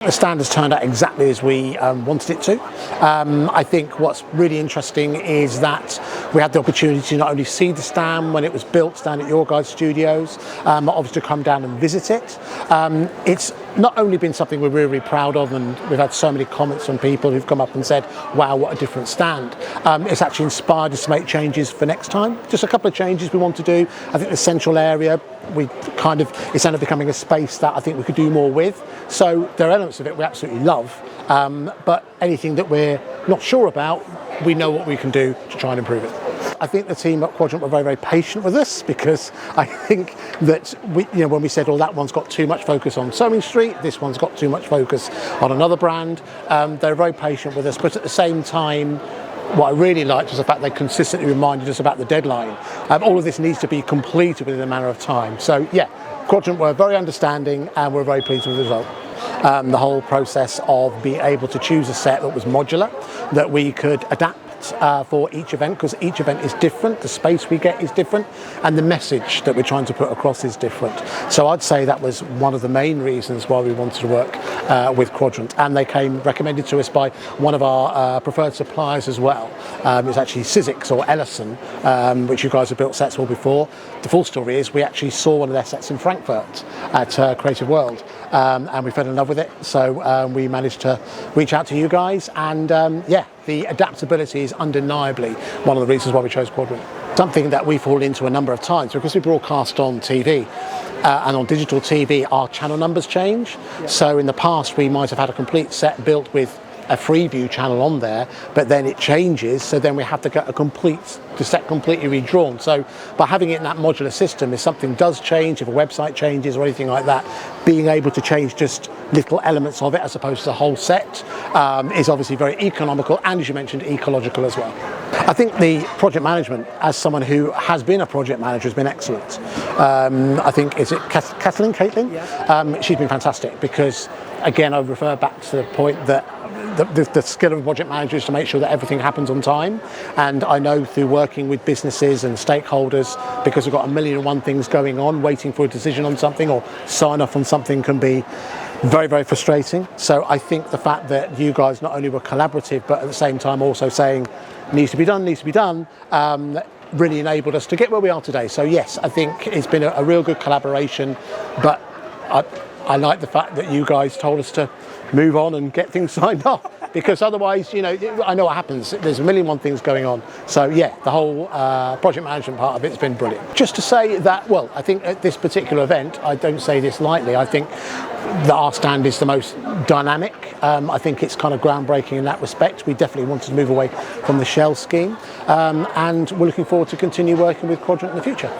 The stand has turned out exactly as we wanted it to. I think what's really interesting is that we had the opportunity to not only see the stand when it was built down at your guys' studios, but obviously to come down and visit it. It's not only been something we're really, really proud of, and we've had so many comments from people who've come up and said, wow, what a different stand. It's actually inspired us to make changes for next time. Just a couple of changes we want to do. I think the central area, it's ended up becoming a space that I think we could do more with. So there are elements of it we absolutely love, but anything that we're not sure about, we know what we can do to try and improve it. I think the team at Quadrant were very, very patient with us, because I think that when we said, oh, that one's got too much focus on Sewing Street, this one's got too much focus on another brand, they're very patient with us, but at the same time, what I really liked was the fact they consistently reminded us about the deadline. All of this needs to be completed within a matter of time. So yeah, Quadrant were very understanding, and we're very pleased with the result. The whole process of being able to choose a set that was modular, that we could adapt for each event, because each event is different, the space we get is different, and the message that we're trying to put across is different. So I'd say that was one of the main reasons why we wanted to work with Quadrant, and they came recommended to us by one of our preferred suppliers as well. It's actually Sizzix or Ellison, which you guys have built sets for before. The full story is we actually saw one of their sets in Frankfurt at Creative World, and we fell in love with it, so we managed to reach out to you guys, and yeah, the adaptability is undeniably one of the reasons why we chose Quadrant. Something that we fall into a number of times, because we broadcast on TV, and on digital TV, our channel numbers change. Yeah. So in the past, we might have had a complete set built with a Freeview channel on there, but then it changes, so then we have to get the set completely redrawn. So by having it in that modular system, if something does change, if a website changes or anything like that, being able to change just little elements of it as opposed to the whole set is obviously very economical, and as you mentioned, ecological as well. I think the project management, as someone who has been a project manager, has been excellent. I think, is it Caitlin? Yeah. She's been fantastic, because again, I refer back to the point that the skill of a project manager is to make sure that everything happens on time. And I know through working with businesses and stakeholders, because we've got 1,000,001 things going on, waiting for a decision on something or sign off on something can be very, very frustrating. So I think the fact that you guys not only were collaborative, but at the same time also saying needs to be done, really enabled us to get where we are today. So yes, I think it's been a real good collaboration, but I like the fact that you guys told us to move on and get things signed off, because otherwise, I know what happens. There's 1,000,001 things going on. So yeah, the whole project management part of it's been brilliant. Just to say that, well, I think at this particular event, I don't say this lightly, I think that our stand is the most dynamic. I think it's kind of groundbreaking in that respect. We definitely wanted to move away from the shell scheme, and we're looking forward to continue working with Quadrant in the future.